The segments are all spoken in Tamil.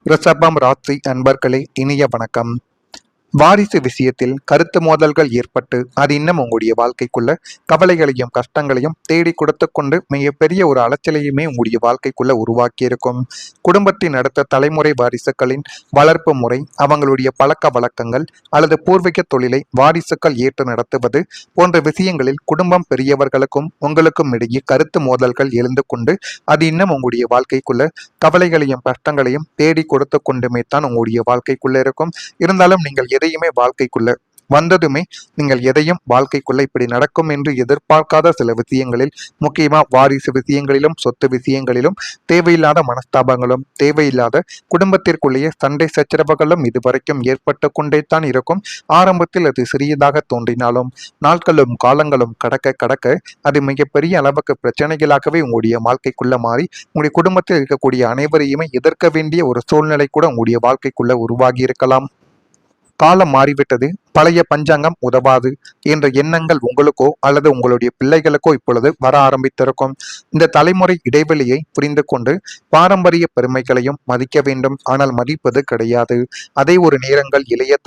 ரிஷபம் ராசி அன்பர்களே, இனிய வணக்கம். வாரிசு விஷயத்தில் கருத்து மோதல்கள் ஏற்பட்டு அது இன்னும் உங்களுடைய வாழ்க்கைக்குள்ள கவலைகளையும் கஷ்டங்களையும் தேடி கொடுத்து கொண்டு மிகப்பெரிய ஒரு அலைச்சலையுமே உங்களுடைய வாழ்க்கைக்குள்ள உருவாக்கி இருக்கும். குடும்பத்தின் அடுத்த தலைமுறை வாரிசுகளின் வளர்ப்பு முறை, அவங்களுடைய பழக்க வழக்கங்கள் அல்லது பூர்வீக தொழிலை வாரிசுகள் ஏற்று நடத்துவது போன்ற விஷயங்களில் குடும்பம் பெரியவர்களுக்கும் உங்களுக்கும் இடையே கருத்து மோதல்கள் எழுந்து கொண்டு அது இன்னும் உங்களுடைய வாழ்க்கைக்குள்ள கவலைகளையும் கஷ்டங்களையும் தேடி கொடுத்து கொண்டுமே தான் உங்களுடைய வாழ்க்கைக்குள்ள இருக்கும். இருந்தாலும் நீங்கள் எதையுமே வாழ்க்கைக்குள்ள வந்ததுமே நீங்கள் எதையும் வாழ்க்கைக்குள்ள இப்படி நடக்கும் என்று எதிர்பார்க்காத சில விஷயங்களில், முக்கியமா வாரிசு விஷயங்களிலும் சொத்து விஷயங்களிலும் தேவையில்லாத மனஸ்தாபங்களும் தேவையில்லாத குடும்பத்திற்குள்ளேயே சண்டை சச்சரவுகளும் இதுவரைக்கும் ஏற்பட்டு கொண்டே தான் இருக்கும். ஆரம்பத்தில் அது சிறியதாக தோன்றினாலும் நாட்களும் காலங்களும் கடக்க கடக்க அது மிகப்பெரிய அளவுக்கு பிரச்சனைகளாகவே உங்களுடைய வாழ்க்கைக்குள்ள மாறி உங்களுடைய குடும்பத்தில் இருக்கக்கூடிய அனைவரையுமே எதிர்க்க வேண்டிய ஒரு சூழ்நிலை கூட உங்களுடைய வாழ்க்கைக்குள்ள உருவாகி இருக்கலாம். காலம் மாறிவிட்டது, பழைய பஞ்சாங்கம் உதவாது என்ற எண்ணங்கள் உங்களுக்கோ அல்லது உங்களுடைய பிள்ளைகளுக்கோ இப்பொழுது வர ஆரம்பித்திருக்கும். இந்த தலைமுறை இடைவெளியை புரிந்து கொண்டு பாரம்பரிய பெருமைகளையும் மதிக்க வேண்டும், ஆனால் மதிப்பது கிடையாது. அதே ஒரு நேரங்கள் இளைய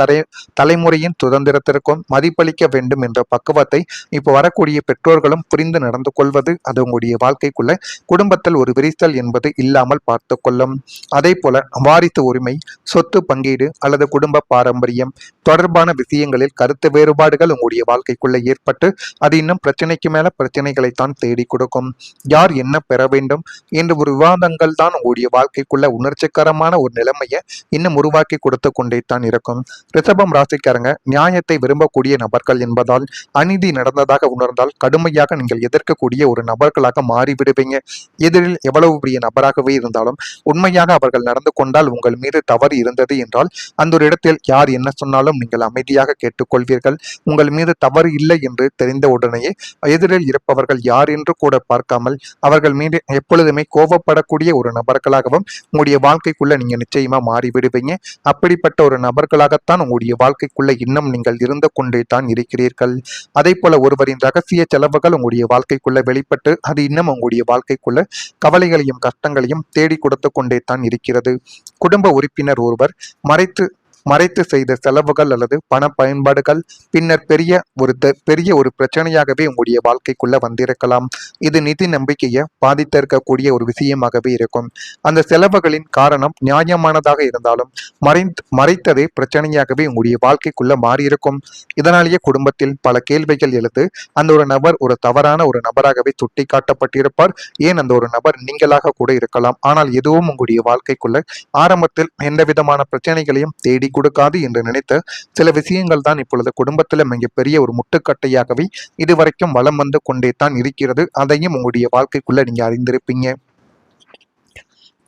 தலைமுறையின் சுதந்திரத்திற்கும் மதிப்பளிக்க வேண்டும் என்ற பக்குவத்தை இப்போ வரக்கூடிய பெற்றோர்களும் புரிந்து நடந்து கொள்வது அது உங்களுடைய வாழ்க்கைக்குள்ள குடும்பத்தில் ஒரு விரிசல் என்பது இல்லாமல் பார்த்து கொள்ளும். அதே போல வாரிசு உரிமை, சொத்து பங்கீடு அல்லது குடும்ப பாரம்பரியம் தொடர்பான விஷயங்களில் கருத்து வேறுபாடுகள் உங்களுடைய வாழ்க்கைக்குள்ள ஏற்பட்டு அது இன்னும் பிரச்சனைக்கு மேல பிரச்சனைகளைத்தான் தேடி கொடுக்கும். யார் என்ன பெற வேண்டும் என்ற ஒரு விவாதங்கள் தான் உங்களுடைய வாழ்க்கைக்குள்ள உணர்ச்சிகரமான ஒரு நிலைமையை இன்னும் உருவாக்கி கொடுத்து கொண்டே தான் இருக்கும். ரிஷபம் ராசிக்காரங்க நியாயத்தை விரும்பக்கூடிய நபர்கள் என்பதால் அநீதி நடந்ததாக உணர்ந்தால் கடுமையாக நீங்கள் எதிர்க்கக்கூடிய ஒரு நபர்களாக மாறிவிடுவீங்க. எதிரில் எவ்வளவு பெரிய நபராகவே இருந்தாலும் உண்மையாக அவர்கள் நடந்து கொண்டால் உங்கள் மீது தவறு இருந்தது என்றால் அந்த ஒரு இடத்தில் யார் என்ன சொன்னாலும் நீங்கள் அமைதியாக கேட்டுக்கொள்வீர்கள். உங்கள் மீது தவறு இல்லை என்று தெரிந்த உடனேயே எதிரில் இருப்பவர்கள் யார் என்று கூட பார்க்காமல் அவர்கள் மீது எப்பொழுதுமே கோபப்படக்கூடிய ஒரு நபர்களாகவும் உங்களுடைய வாழ்க்கைக்குள்ள நீங்க நிச்சயமா மாறிவிடுவீங்க. அப்படிப்பட்ட ஒரு நபர்களாகத்தான் உங்களுடைய வாழ்க்கைக்குள்ள இன்னும் நீங்கள் இருந்து கொண்டே தான் இருக்கிறீர்கள். அதே போல ஒருவரின் ரகசிய செலவுகள் உங்களுடைய வாழ்க்கைக்குள்ள வெளிப்பட்டு அது இன்னும் உங்களுடைய வாழ்க்கைக்குள்ள கவலைகளையும் கஷ்டங்களையும் தேடி கொடுத்து கொண்டே தான் இருக்கிறது. குடும்ப உறுப்பினர் ஒருவர் மறைத்து செய்த செலவுகள் அல்லது பண பயன்பாடுகள் பின்னர் பெரிய ஒரு பிரச்சனையாகவே உங்களுடைய வாழ்க்கைக்குள்ள வந்திருக்கலாம். இது நிதி நம்பிக்கையை பாதித்திருக்கக்கூடிய ஒரு விஷயமாகவே இருக்கும். அந்த செலவுகளின் காரணம் நியாயமானதாக இருந்தாலும் மறைத்ததே பிரச்சனையாகவே உங்களுடைய வாழ்க்கைக்குள்ள மாறியிருக்கும். இதனாலேயே குடும்பத்தில் பல கேள்விகள் எழுது அந்த ஒரு நபர் ஒரு தவறான ஒரு நபராகவே சுட்டி காட்டப்பட்டிருப்பார். ஏன் அந்த ஒரு நபர் நீங்களாக கூட இருக்கலாம். ஆனால் எதுவும் உங்களுடைய வாழ்க்கைக்குள்ள ஆரம்பத்தில் எந்த விதமான பிரச்சனைகளையும் தேடி கொடுக்காது என்று நினைத்த சில விஷயங்கள் தான் இப்பொழுது குடும்பத்தில் மிகப்பெரிய ஒரு முட்டுக்கட்டையாகவே இதுவரைக்கும் வலம் வந்து கொண்டே தான் இருக்கிறது. அதையும் உங்களுடைய வாழ்க்கைக்குள்ள நீங்க அறிந்திருப்பீங்க.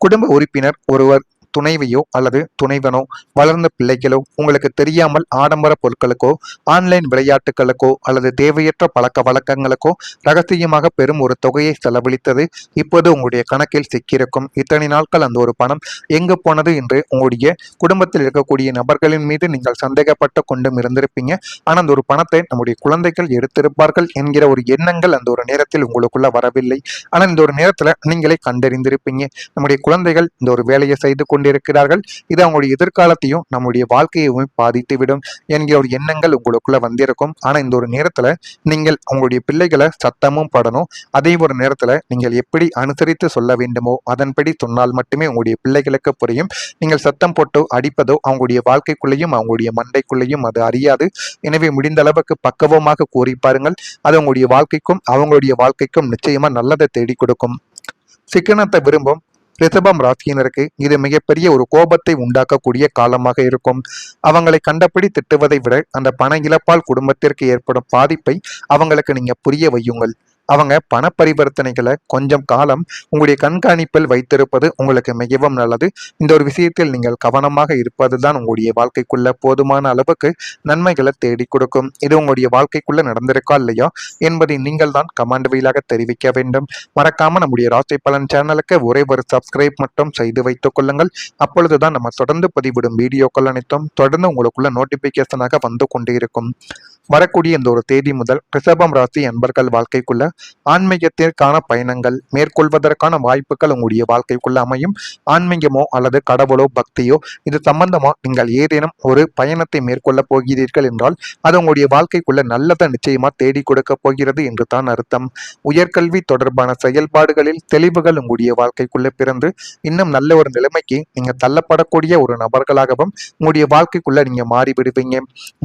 குடும்ப உறுப்பினர் ஒருவர் துணைவையோ அல்லது துணைவனோ வளர்ந்த பிள்ளைகளோ உங்களுக்கு தெரியாமல் ஆடம்பர பொருட்களுக்கோ ஆன்லைன் விளையாட்டுகளுக்கோ அல்லது தேவையற்ற பழக்க வழக்கங்களுக்கோ ரகசியமாக பெரும் ஒரு தொகையை செலவழித்தது இப்போது உங்களுடைய கணக்கில் சிக்கியிருக்கும். இத்தனை நாட்கள் அந்த ஒரு பணம் எங்கு போனது என்று உங்களுடைய குடும்பத்தில் இருக்கக்கூடிய நபர்களின் மீது நீங்கள் சந்தேகப்பட்டு கொண்டும் இருந்திருப்பீங்க. ஆனால் அந்த ஒரு பணத்தை நம்முடைய குழந்தைகள் எடுத்திருப்பார்கள் என்கிற ஒரு எண்ணங்கள் அந்த ஒரு நேரத்தில் உங்களுக்குள்ள வரவில்லை. ஆனால் இந்த ஒரு நேரத்துல நீங்களே கண்டறிந்திருப்பீங்க, நம்முடைய குழந்தைகள் இந்த ஒரு வேலையை செய்து கொண்டிருக்கிறார்கள், இது அவங்களுடைய எதிர்காலத்தையும் நம்முடைய வாழ்க்கையையும் பாதித்துவிடும் என்கிற ஒரு எண்ணங்கள் உங்களுக்குள்ள வந்திருக்கும். ஆனா இந்த ஒரு நேரத்துல நீங்கள் உங்களுடைய பிள்ளைகளை சத்தமும் படணும். அதே ஒரு நேரத்துல நீங்கள் எப்படி அனுசரித்து சொல்ல வேண்டுமோ அதன்படி சொன்னால் மட்டுமே உங்களுடைய பிள்ளைகளுக்கு புரியும். நீங்கள் சத்தம் போட்டு அடிப்பதோ அவங்களுடைய வாழ்க்கைக்குள்ளேயும் அவங்களுடைய மண்டைக்குள்ளேயும் அது அறியாது. எனவே முடிந்த அளவுக்கு பக்குவமாக கூறி பாருங்கள். அது உங்களுடைய வாழ்க்கைக்கும் அவங்களுடைய வாழ்க்கைக்கும் நிச்சயமா நல்லதை தேடி கொடுக்கும். சிக்கனத்தை விரும்பும் ரிஷபம் ராசியினருக்கு இது மிகப்பெரிய ஒரு கோபத்தை உண்டாக்கக்கூடிய காலமாக இருக்கும். அவங்களை கண்டபடி திட்டுவதை விட அந்த பண இழப்பால் குடும்பத்திற்கு ஏற்படும் பாதிப்பை அவங்களுக்கு நீங்க புரிய வையுங்கள். அவங்க பண பரிவர்த்தனைகளை கொஞ்சம் காலம் உங்களுடைய கண்காணிப்பில் வைத்திருப்பது உங்களுக்கு மிகவும் நல்லது. இந்த ஒரு விஷயத்தில் நீங்கள் கவனமாக இருப்பது தான் உங்களுடைய வாழ்க்கைக்குள்ள போதுமான அளவுக்கு நன்மைகளை தேடி கொடுக்கும். இது உங்களுடைய வாழ்க்கைக்குள்ள நடந்திருக்கா இல்லையா என்பதை நீங்கள் தான் கமெண்ட் வழியாக தெரிவிக்க வேண்டும். மறக்காம நம்முடைய ராசி பலன் சேனலுக்கு ஒரே ஒரு சப்ஸ்கிரைப் மட்டும் செய்து வைத்துக் கொள்ளுங்கள். அப்பொழுதுதான் நம்ம தொடர்ந்து பதிவிடும் வீடியோக்கள் அனைத்தும் தொடர்ந்து உங்களுக்குள்ள நோட்டிபிகேஷனாக வந்து கொண்டே இருக்கும். வரக்கூடிய இந்த ஒரு தேதி முதல் ரிஷபம் ராசி அன்பர்கள் வாழ்க்கைக்குள்ள ஆன்மீகத்திற்கான பயணங்கள் மேற்கொள்வதற்கான வாய்ப்புகள் உங்களுடைய வாழ்க்கைக்குள்ள அமையும். ஆன்மீகமோ அல்லது கடவுளோ பக்தியோ இது சம்பந்தமா நீங்கள் ஏதேனும் ஒரு பயணத்தை மேற்கொள்ள போகிறீர்கள் என்றால் அது உங்களுடைய வாழ்க்கைக்குள்ள நல்லதை நிச்சயமா தேடி கொடுக்க போகிறது என்று தான் அர்த்தம். உயர்கல்வி தொடர்பான செயல்பாடுகளில் தெளிவுகள் உங்களுடைய வாழ்க்கைக்குள்ள பிறந்து இன்னும் நல்ல ஒரு நிலைமைக்கு நீங்க தள்ளப்படக்கூடிய ஒரு நபர்களாகவும் உங்களுடைய வாழ்க்கைக்குள்ள நீங்க மாறிவிடுவீங்க.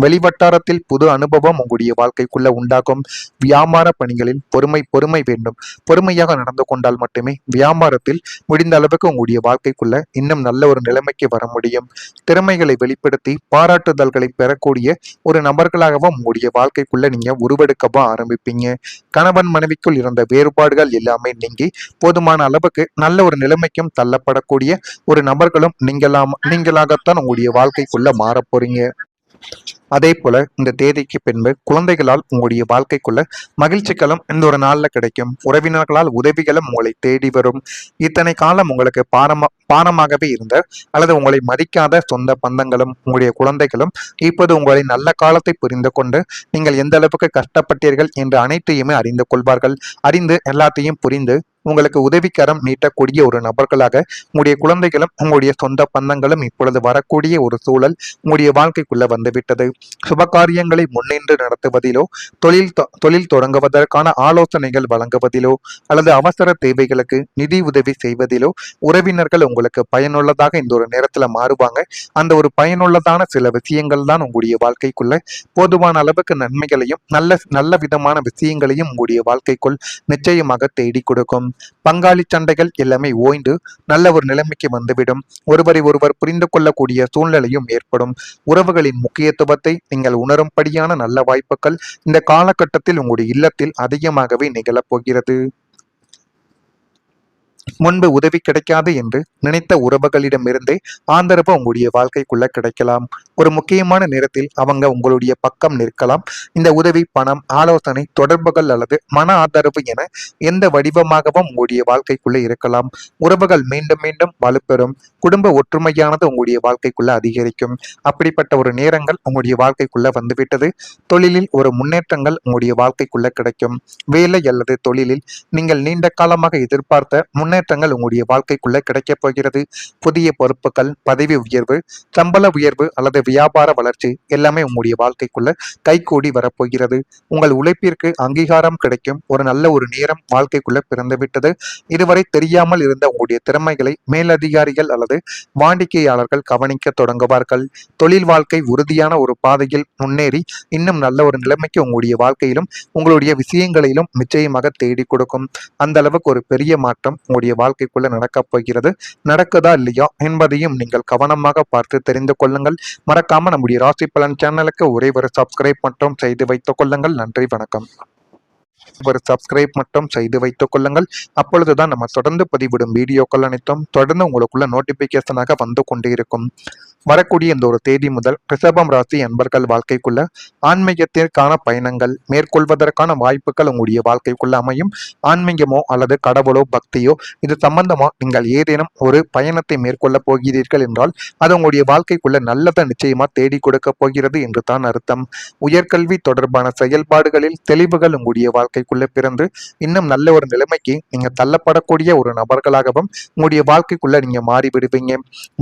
வெளிவட்டாரத்தில் புது அனுபவம் உங்களுடைய வாழ்க்கைக்குள்ள உண்டாகும். வியாபார பணிகளில் பொறுமை வேண்டும். பொறுமையாக நடந்து கொண்டால் மட்டுமே வியாபாரத்தில் முடிந்த அளவுக்கு உங்களுடைய வாழ்க்கைக்குள்ள இன்னும் நல்ல ஒரு நிலைமைக்கு வர முடியும். திறமைகளை வெளிப்படுத்தி பாராட்டுதல்களை பெறக்கூடிய ஒரு நபர்களாகவும் உங்களுடைய வாழ்க்கைக்குள்ள நீங்க உருவெடுக்கவும் ஆரம்பிப்பீங்க. கணவன் மனைவிக்குள் இருந்த வேறுபாடுகள் எல்லாமே நீங்கி போதுமான அளவுக்கு நல்ல ஒரு நிலைமைக்கும் தள்ளப்படக்கூடிய ஒரு நபர்களும் நீங்களாகத்தான் உங்களுடைய வாழ்க்கைக்குள்ள மாற போறீங்க. அதே போல இந்த தேதிக்கு பின்பு குழந்தைகளால் உங்களுடைய வாழ்க்கைக்குள்ள மகிழ்ச்சிகளும் இந்த ஒரு நாள்ல கிடைக்கும். உறவினர்களால் உதவிகளும் உங்களை தேடி வரும். இத்தனை காலம் உங்களுக்கு பாரமாகவே இருந்த அல்லது உங்களை மதிக்காத சொந்த பந்தங்களும் உங்களுடைய குழந்தைகளும் இப்போது உங்களை நல்ல காலத்தை புரிந்து கொண்டு நீங்கள் எந்த அளவுக்கு கஷ்டப்பட்டீர்கள் என்று அனைத்தையுமே அறிந்து கொள்வார்கள். அறிந்து எல்லாத்தையும் புரிந்து உங்களுக்கு உதவிக்கரம் நீட்டக்கூடிய ஒரு நபர்களாக உங்களுடைய குழந்தைகளும் உங்களுடைய சொந்த பந்தங்களும் இப்பொழுது வரக்கூடிய ஒரு சூழல் உங்களுடைய வாழ்க்கைக்குள்ள வந்துவிட்டது. சுபகாரியங்களை முன்னின்று நடத்துவதிலோ தொழில் தொடங்குவதற்கான ஆலோசனைகள் வழங்குவதிலோ அல்லது அவசர தேவைகளுக்கு நிதி உதவி செய்வதிலோ உறவினர்கள் உங்களுக்கு பயனுள்ளதாக இந்த ஒரு நேரத்துல மாறுவாங்க. அந்த ஒரு பயனுள்ளதான சில விஷயங்கள் தான் உங்களுடைய வாழ்க்கைக்குள்ள போதுமான அளவுக்கு நன்மைகளையும் நல்ல விதமான விஷயங்களையும் உங்களுடைய வாழ்க்கைக்குள் நிச்சயமாக தேடி கொடுக்கும். பங்காளி சண்டைகள் எல்லாமே ஓய்ந்து நல்ல ஒரு நிலைமைக்கு வந்துவிடும். ஒருவரை ஒருவர் புரிந்து கொள்ளக்கூடிய சூழ்நிலையும் ஏற்படும். உறவுகளின் முக்கியத்துவத்தை நீங்கள் உணரும்படியான நல்ல வாய்ப்புகள் இந்த காலகட்டத்தில் உங்களுடைய இல்லத்தில் அதிகமாகவே நிகழப் போகிறது. முன்பு உதவி கிடைக்காது என்று நினைத்த உறவுகளிடமிருந்தே ஆதரவு உங்களுடைய வாழ்க்கைக்குள்ள கிடைக்கலாம். ஒரு முக்கியமான நேரத்தில் அவங்க உங்களுடைய பக்கம் நிற்கலாம். இந்த உதவி, பணம், ஆலோசனை, தொடர்புகள் அல்லது மன ஆதரவு என எந்த வடிவமாகவும் உங்களுடைய வாழ்க்கைக்குள்ள இருக்கலாம். உறவுகள் மீண்டும் மீண்டும் வலுப்பெறும். குடும்ப ஒற்றுமையானது உங்களுடைய வாழ்க்கைக்குள்ள அதிகரிக்கும். அப்படிப்பட்ட ஒரு நேரங்கள் உங்களுடைய வாழ்க்கைக்குள்ள வந்துவிட்டது. தொழிலில் ஒரு முன்னேற்றங்கள் உங்களுடைய வாழ்க்கைக்குள்ள கிடைக்கும். வேலை அல்லது தொழிலில் நீங்கள் நீண்ட காலமாக எதிர்பார்த்த முன்னேற்றங்கள் உங்களுடைய வாழ்க்கைக்குள்ள கிடைக்கப் போகிறது. புதிய பொறுப்புகள், பதவி உயர்வு, சம்பள உயர்வு அல்லது வியாபார வளர்ச்சி எல்லாமே உங்களுடைய வாழ்க்கைக்குள்ள கைகூடி வரப்போகிறது. உங்கள் உழைப்பிற்கு அங்கீகாரம் கிடைக்கும் ஒரு நல்ல ஒரு நேரம் வாழ்க்கைக்குள்ள பிறந்துவிட்டது. இதுவரை தெரியாமல் இருந்த உங்களுடைய திறமைகளை மேலதிகாரிகள் அல்லது வாடிக்கையாளர்கள் கவனிக்க தொடங்குவார்கள். தொழில் வாழ்க்கை உறுதியான ஒரு பாதையில் முன்னேறி இன்னும் நல்ல ஒரு நிலைமைக்கு உங்களுடைய வாழ்க்கையிலும் உங்களுடைய விஷயங்களிலும் நிச்சயமாக தேடி கொடுக்கும். அந்த அளவுக்கு ஒரு பெரிய மாற்றம் உங்களுடைய வாழ்க்கைக்குள்ள நடக்கப் போகிறது. நடக்குதா இல்லையா என்பதையும் நீங்கள் கவனமாக பார்த்து தெரிந்து கொள்ளுங்கள். மறக்காம நம்முடைய ராசி பலன் சேனலுக்கு ஒரே ஒரு சப்ஸ்கிரைப் மட்டும் செய்து வைத்துக் கொள்ளுங்கள். நன்றி, வணக்கம். ஒரு சப்ஸ்கிரைப் மட்டும் செய்து வைத்துக் கொள்ளுங்கள். அப்பொழுதுதான் நம்ம தொடர்ந்து பதிவிடும் வீடியோக்கள் அனைத்தும் தொடர்ந்து உங்களுக்குள்ள நோட்டிபிகேஷனாக வந்து கொண்டே இருக்கும். வரக்கூடிய இந்த ஒரு தேதி முதல் ரிஷபம் ராசி அன்பர்கள் வாழ்க்கைக்குள்ள ஆன்மீகத்திற்கான பயணங்கள் மேற்கொள்வதற்கான வாய்ப்புகள் உங்களுடைய வாழ்க்கைக்குள்ள அமையும். ஆன்மீகமோ அல்லது கடவுளோ பக்தியோ இது சம்பந்தமா நீங்கள் ஏதேனும் ஒரு பயணத்தை மேற்கொள்ள போகிறீர்கள் என்றால் அது உங்களுடைய வாழ்க்கைக்குள்ள நல்லதை நிச்சயமா தேடி கொடுக்க போகிறது என்று தான் அர்த்தம். உயர்கல்வி தொடர்பான செயல்பாடுகளில் தெளிவுகள் உங்களுடைய வாழ்க்கைக்குள்ள பிறந்து இன்னும் நல்ல ஒரு நிலைமைக்கு நீங்க தள்ளப்படக்கூடிய ஒரு நபர்களாகவும் உங்களுடைய வாழ்க்கைக்குள்ள நீங்க மாறிவிடுவீங்க.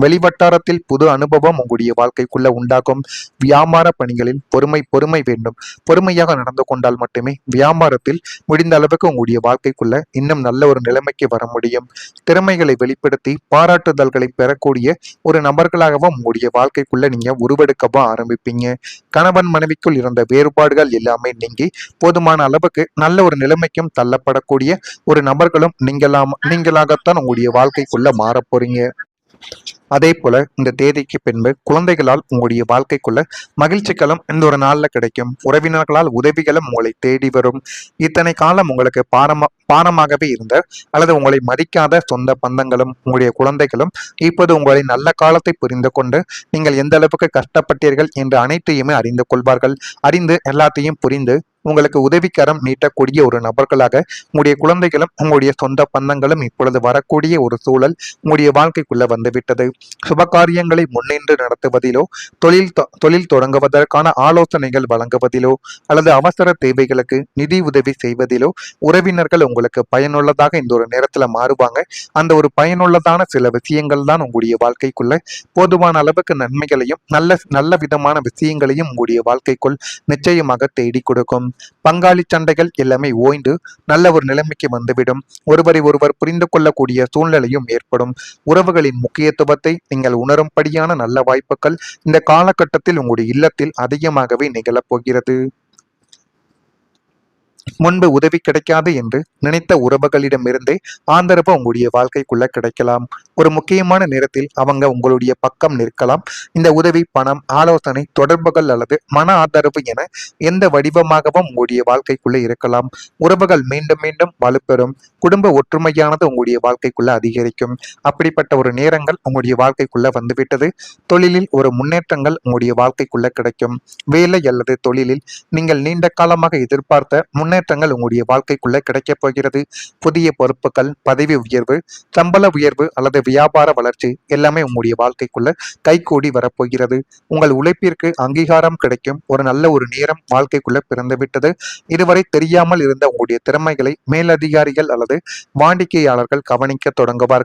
வெளிவட்டாரத்தில் புது அனுபவம் உங்களுடைய வாழ்க்கைக்குள்ள உண்டாகும். வியாபார பணிகளில் பொறுமை வேண்டும். பொறுமையாக நடந்து கொண்டால் மட்டுமே வியாபாரத்தில் முடிந்த அளவுக்கு உங்களுடைய வாழ்க்கைக்குள்ள இன்னும் நல்ல ஒரு நிலைமைக்கு வர முடியும். திறமைகளை வெளிப்படுத்தி பாராட்டுதல்களை பெறக்கூடிய ஒரு நபர்களாகவும் உங்களுடைய வாழ்க்கைக்குள்ள நீங்க உருவெடுக்கவும் ஆரம்பிப்பீங்க. கணவன் மனைவிக்குள் இருந்த வேறுபாடுகள் எல்லாமே நீங்கி போதுமான அளவுக்கு நல்ல ஒரு நிலைமைக்கும் தள்ளப்படக்கூடிய ஒரு நபர்களும் நீங்களாகத்தான் உங்களுடைய வாழ்க்கைக்குள்ள மாற போறீங்க. அதே போல இந்த தேதிக்கு பின்பு குழந்தைகளால் உங்களுடைய வாழ்க்கைக்குள்ள மகிழ்ச்சிகளும் இந்த ஒரு நாள்ல கிடைக்கும். உறவினர்களால் உதவிகளும் உங்களை தேடி வரும். இத்தனை காலம் உங்களுக்கு பாரமாகவே இருந்த அல்லது உங்களை மதிக்காத சொந்த பந்தங்களும் உங்களுடைய குழந்தைகளும் இப்போது உங்களை நல்ல காலத்தை புரிந்து கொண்டு நீங்கள் எந்த அளவுக்கு கஷ்டப்பட்டீர்கள் என்று அனைத்தையுமே அறிந்து கொள்வார்கள். அறிந்து எல்லாத்தையும் புரிந்து உங்களுக்கு உதவிக்கரம் நீட்டக்கூடிய ஒரு நபர்களாக உங்களுடைய குழந்தைகளும் உங்களுடைய சொந்த பந்தங்களும் இப்பொழுது வரக்கூடிய ஒரு சூழல் உங்களுடைய வாழ்க்கைக்குள்ள வந்துவிட்டது. சுபகாரியங்களை முன்னின்று நடத்துவதிலோ, தொழில் தொடங்குவதற்கான ஆலோசனைகள் வழங்குவதிலோ, அல்லது அவசர தேவைகளுக்கு நிதி உதவி செய்வதிலோ உறவினர்கள் உங்களுக்கு பயனுள்ளதாக இந்த ஒரு நேரத்துல மாறுவாங்க. அந்த ஒரு பயனுள்ளதான சில விஷயங்கள் தான் உங்களுடைய வாழ்க்கைக்குள்ள போதுமான அளவுக்கு நன்மைகளையும் நல்ல நல்ல விதமான விஷயங்களையும் உங்களுடைய வாழ்க்கைக்குள் நிச்சயமாக தேடி கொடுக்கும். பங்காளி சண்டைகள் எல்லாமே ஓய்ந்து நல்ல ஒரு நிலைமைக்கு வந்துவிடும். ஒருவரை ஒருவர் புரிந்து கொள்ளக்கூடிய சூழ்நிலையும் ஏற்படும். உறவுகளின் முக்கியத்துவத்தை நீங்கள் உணரும்படியான நல்ல வாய்ப்புகள் இந்த காலகட்டத்தில் உங்களுடைய இல்லத்தில் அதிகமாகவே நிகழப் போகிறது. முன்பு உதவி கிடைக்காது என்று நினைத்த உறவுகளிடமிருந்தே ஆதரவு உங்களுடைய வாழ்க்கைக்குள்ள கிடைக்கலாம். ஒரு முக்கியமான நேரத்தில் அவங்க உங்களுடைய பக்கம் நிற்கலாம். இந்த உதவி, பணம், ஆலோசனை, தொடர்புகள் அல்லது மன ஆதரவு என எந்த வடிவமாகவும் உங்களுடைய வாழ்க்கைக்குள்ள இருக்கலாம். உறவுகள் மீண்டும் மீண்டும் வலுப்பெறும். குடும்ப ஒற்றுமையானது உங்களுடைய வாழ்க்கைக்குள்ள அதிகரிக்கும். அப்படிப்பட்ட ஒரு நேரங்கள் உங்களுடைய வாழ்க்கைக்குள்ள வந்துவிட்டது. தொழிலில் ஒரு முன்னேற்றங்கள் உங்களுடைய வாழ்க்கைக்குள்ள கிடைக்கும். வேலை அல்லது தொழிலில் நீங்கள் நீண்ட காலமாக எதிர்பார்த்த முன்னேற்றங்கள் உங்களுடைய வாழ்க்கைக்குள்ள கிடைக்கப் போகிறது. புதிய பொறுப்புகள், பதவி உயர்வு, சம்பள உயர்வு அல்லது வியாபார வளர்ச்சி எல்லாமே உங்களுடைய வாழ்க்கைக்குள்ள கைகூடி வரப்போகிறது. உங்கள் உழைப்பிற்கு அங்கீகாரம் கிடைக்கும் ஒரு நல்ல ஒரு நேரம் வாழ்க்கைக்குள்ள பிறந்துவிட்டது. இதுவரை தெரியாமல் இருந்த உங்களுடைய திறமைகளை மேலதிகாரிகள் அல்லது வாடிக்கையாளர்கள் கவனிக்க தொடங்குவார்கள்.